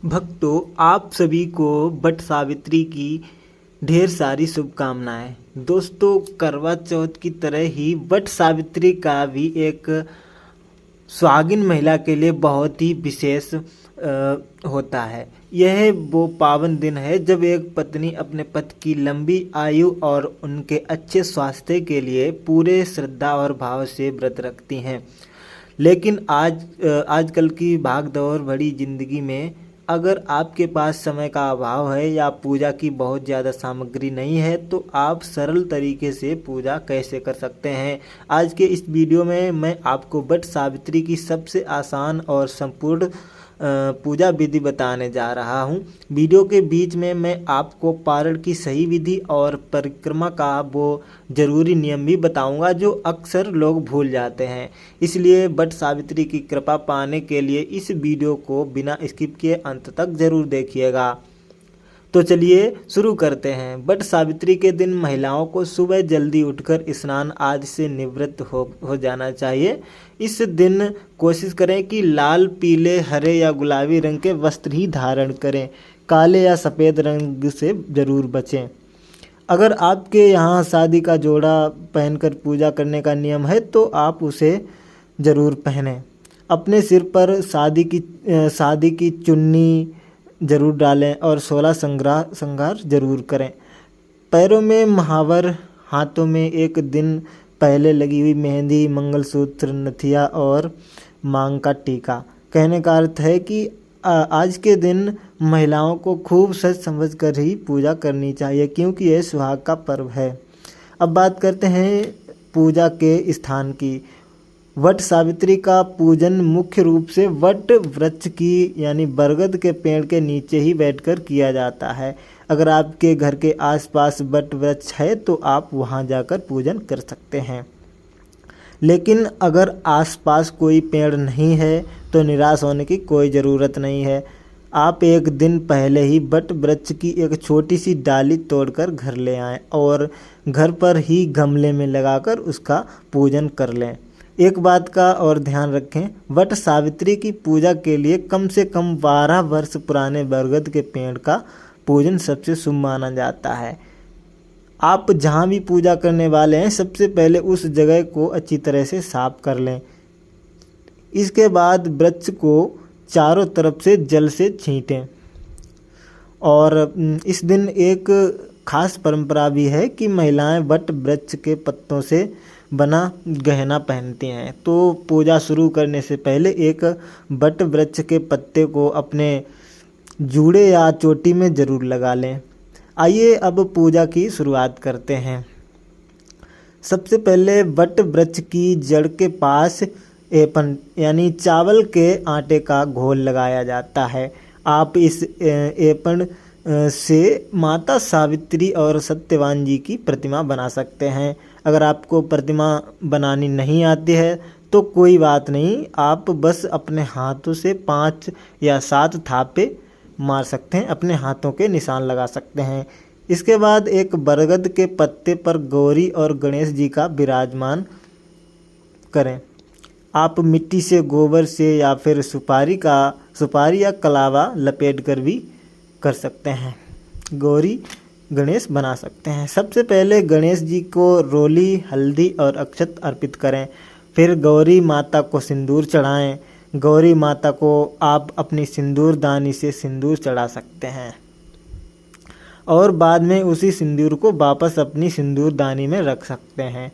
भक्तों, आप सभी को वट सावित्री की ढेर सारी शुभकामनाएं। दोस्तों, करवा चौथ की तरह ही वट सावित्री का भी एक सुहागिन महिला के लिए बहुत ही विशेष होता है। यह वो पावन दिन है जब एक पत्नी अपने पति की लंबी आयु और उनके अच्छे स्वास्थ्य के लिए पूरे श्रद्धा और भाव से व्रत रखती हैं। लेकिन आजकल की भागदौड़ भरी जिंदगी में अगर आपके पास समय का अभाव है या पूजा की बहुत ज़्यादा सामग्री नहीं है तो आप सरल तरीके से पूजा कैसे कर सकते हैं। आज के इस वीडियो में मैं आपको वट सावित्री की सबसे आसान और संपूर्ण पूजा विधि बताने जा रहा हूं। वीडियो के बीच में मैं आपको पारण की सही विधि और परिक्रमा का वो जरूरी नियम भी बताऊंगा जो अक्सर लोग भूल जाते हैं। इसलिए वट सावित्री की कृपा पाने के लिए इस वीडियो को बिना स्किप किए अंत तक जरूर देखिएगा। तो चलिए शुरू करते हैं। वट सावित्री के दिन महिलाओं को सुबह जल्दी उठकर स्नान आदि से निवृत्त हो जाना चाहिए। इस दिन कोशिश करें कि लाल, पीले, हरे या गुलाबी रंग के वस्त्र ही धारण करें। काले या सफ़ेद रंग से ज़रूर बचें। अगर आपके यहाँ शादी का जोड़ा पहनकर पूजा करने का नियम है तो आप उसे ज़रूर पहनें। अपने सिर पर शादी की चुन्नी जरूर डालें और 16 श्रृंगार जरूर करें। पैरों में महावर, हाथों में एक दिन पहले लगी हुई मेहंदी, मंगलसूत्र, नथिया और मांग का टीका। कहने का अर्थ है कि आज के दिन महिलाओं को खूब सच समझ कर ही पूजा करनी चाहिए क्योंकि यह सुहाग का पर्व है। अब बात करते हैं पूजा के स्थान की। वट सावित्री का पूजन मुख्य रूप से वट वृक्ष की यानी बरगद के पेड़ के नीचे ही बैठकर किया जाता है। अगर आपके घर के आसपास वट वृक्ष है तो आप वहां जाकर पूजन कर सकते हैं। लेकिन अगर आसपास कोई पेड़ नहीं है तो निराश होने की कोई ज़रूरत नहीं है। आप एक दिन पहले ही वट वृक्ष की एक छोटी सी डाली तोड़कर घर ले आएं और घर पर ही गमले में लगाकर उसका पूजन कर लें। एक बात का और ध्यान रखें, वट सावित्री की पूजा के लिए कम से कम 12 वर्ष पुराने बरगद के पेड़ का पूजन सबसे शुभ माना जाता है। आप जहाँ भी पूजा करने वाले हैं सबसे पहले उस जगह को अच्छी तरह से साफ कर लें। इसके बाद वृक्ष को चारों तरफ से जल से छींटें। और इस दिन एक खास परंपरा भी है कि महिलाएं वट वृक्ष के पत्तों से बना गहना पहनती हैं। तो पूजा शुरू करने से पहले एक वट वृक्ष के पत्ते को अपने जूड़े या चोटी में ज़रूर लगा लें। आइए अब पूजा की शुरुआत करते हैं। सबसे पहले वट वृक्ष की जड़ के पास एपन यानी चावल के आटे का घोल लगाया जाता है। आप इस एपन से माता सावित्री और सत्यवान जी की प्रतिमा बना सकते हैं। अगर आपको प्रतिमा बनानी नहीं आती है तो कोई बात नहीं, आप बस अपने हाथों से 5 या 7 थापे मार सकते हैं, अपने हाथों के निशान लगा सकते हैं। इसके बाद एक बरगद के पत्ते पर गौरी और गणेश जी का विराजमान करें। आप मिट्टी से, गोबर से या फिर सुपारी या कलावा लपेट कर भी कर सकते हैं। गौरी गणेश बना सकते हैं। सबसे पहले गणेश जी को रोली, हल्दी और अक्षत अर्पित करें। फिर गौरी माता को सिंदूर चढ़ाएं। गौरी माता को आप अपनी सिंदूर दानी से सिंदूर चढ़ा सकते हैं और बाद में उसी सिंदूर को वापस अपनी सिंदूर दानी में रख सकते हैं।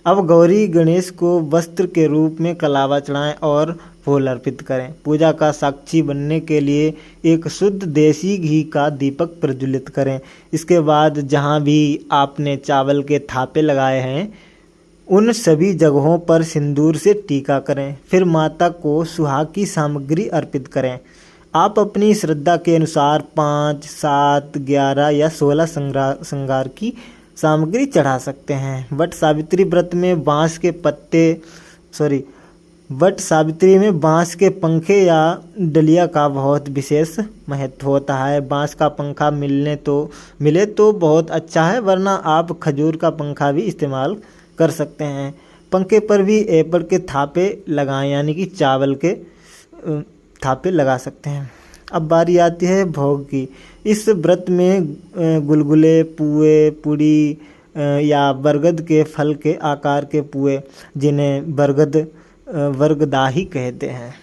अब गौरी गणेश को वस्त्र के रूप में कलावा चढ़ाएं और फूल अर्पित करें। पूजा का साक्षी बनने के लिए एक शुद्ध देसी घी का दीपक प्रज्वलित करें। इसके बाद जहां भी आपने चावल के थापे लगाए हैं उन सभी जगहों पर सिंदूर से टीका करें। फिर माता को सुहाग की सामग्री अर्पित करें। आप अपनी श्रद्धा के अनुसार 5, 7, 11 या 16 श्रृंगार की सामग्री चढ़ा सकते हैं। वट सावित्री में बांस के पंखे या डलिया का बहुत विशेष महत्व होता है। बांस का पंखा मिले तो बहुत अच्छा है, वरना आप खजूर का पंखा भी इस्तेमाल कर सकते हैं। पंखे पर भी एपल के थापे लगाएं यानी कि चावल के थापे लगा सकते हैं। अब बारी आती है भोग की। इस व्रत में गुलगुले, पुए, पूड़ी या बरगद के फल के आकार के पुए, जिन्हें वर्गदाही कहते हैं,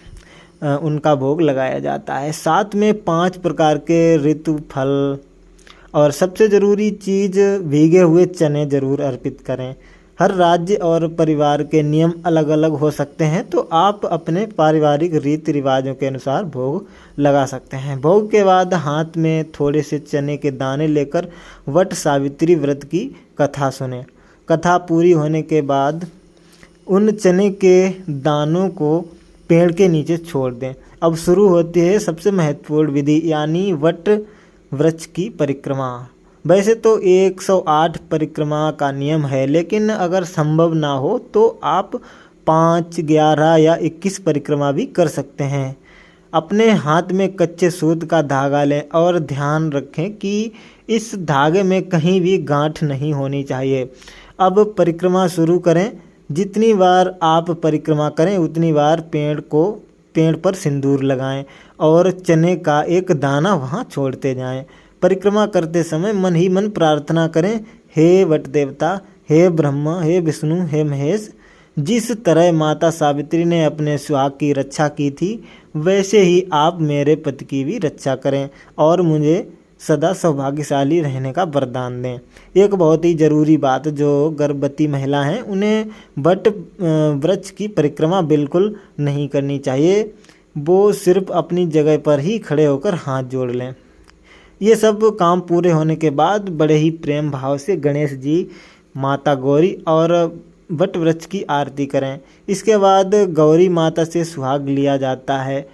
उनका भोग लगाया जाता है। साथ में 5 प्रकार के ऋतु फल और सबसे ज़रूरी चीज़ भीगे हुए चने ज़रूर अर्पित करें। हर राज्य और परिवार के नियम अलग अलग हो सकते हैं, तो आप अपने पारिवारिक रीति रिवाजों के अनुसार भोग लगा सकते हैं। भोग के बाद हाथ में थोड़े से चने के दाने लेकर वट सावित्री व्रत की कथा सुनें। कथा पूरी होने के बाद उन चने के दानों को पेड़ के नीचे छोड़ दें। अब शुरू होती है सबसे महत्वपूर्ण विधि, यानी वट वृक्ष की परिक्रमा। वैसे तो 108 परिक्रमा का नियम है, लेकिन अगर संभव ना हो तो आप 5, 11 या 21 परिक्रमा भी कर सकते हैं। अपने हाथ में कच्चे सूत का धागा लें और ध्यान रखें कि इस धागे में कहीं भी गांठ नहीं होनी चाहिए। अब परिक्रमा शुरू करें। जितनी बार आप परिक्रमा करें उतनी बार पेड़ पर सिंदूर लगाएं और चने का एक दाना वहां छोड़ते जाएं। परिक्रमा करते समय मन ही मन प्रार्थना करें, हे वट देवता, हे ब्रह्मा, हे विष्णु, हे महेश, जिस तरह माता सावित्री ने अपने सुहाग की रक्षा की थी, वैसे ही आप मेरे पति की भी रक्षा करें और मुझे सदा सौभाग्यशाली रहने का वरदान दें। एक बहुत ही ज़रूरी बात, जो गर्भवती महिला हैं उन्हें वट वृक्ष की परिक्रमा बिल्कुल नहीं करनी चाहिए। वो सिर्फ अपनी जगह पर ही खड़े होकर हाथ जोड़ लें। ये सब काम पूरे होने के बाद बड़े ही प्रेम भाव से गणेश जी, माता गौरी और वट वृक्ष की आरती करें। इसके बाद गौरी माता से सुहाग लिया जाता है।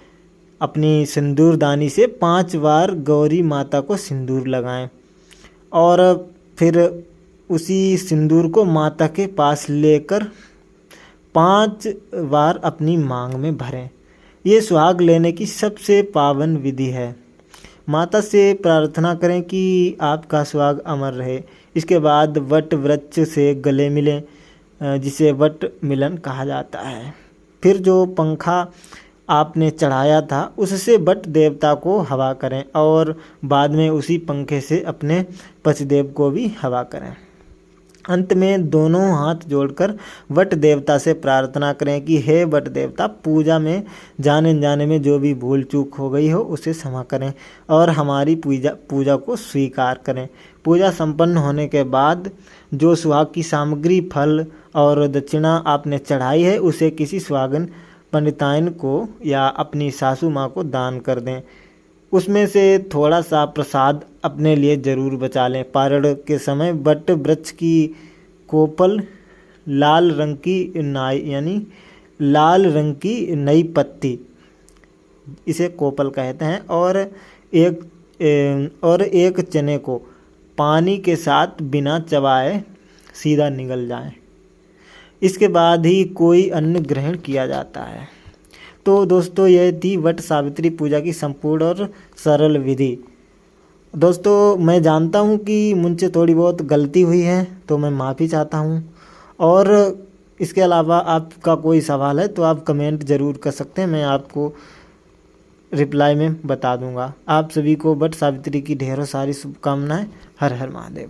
अपनी सिंदूरदानी से 5 बार गौरी माता को सिंदूर लगाएं और फिर उसी सिंदूर को माता के पास लेकर 5 बार अपनी मांग में भरें। ये सुहाग लेने की सबसे पावन विधि है। माता से प्रार्थना करें कि आपका सुहाग अमर रहे। इसके बाद वट वृक्ष से गले मिलें, जिसे वट मिलन कहा जाता है। फिर जो पंखा आपने चढ़ाया था उससे वट देवता को हवा करें और बाद में उसी पंखे से अपने पतिदेव को भी हवा करें। अंत में दोनों हाथ जोड़कर वट देवता से प्रार्थना करें कि हे वट देवता, पूजा में जाने में जो भी भूल चूक हो गई हो उसे क्षमा करें और हमारी पूजा को स्वीकार करें। पूजा संपन्न होने के बाद जो सुहाग की सामग्री, फल और दक्षिणा आपने चढ़ाई है उसे किसी सुहागन पंडिताइन को या अपनी सासू माँ को दान कर दें। उसमें से थोड़ा सा प्रसाद अपने लिए ज़रूर बचा लें। पारण के समय वट वृक्ष की कोपल लाल रंग की नई पत्ती, इसे कोपल कहते हैं, और एक चने को पानी के साथ बिना चबाए सीधा निगल जाए। इसके बाद ही कोई अन्न ग्रहण किया जाता है। तो दोस्तों, यह थी वट सावित्री पूजा की संपूर्ण और सरल विधि। दोस्तों, मैं जानता हूँ कि मुझसे थोड़ी बहुत गलती हुई है, तो मैं माफ़ी चाहता हूँ। और इसके अलावा आपका कोई सवाल है तो आप कमेंट ज़रूर कर सकते हैं, मैं आपको रिप्लाई में बता दूँगा। आप सभी को वट सावित्री की ढेरों सारी शुभकामनाएं। हर हर महादेव।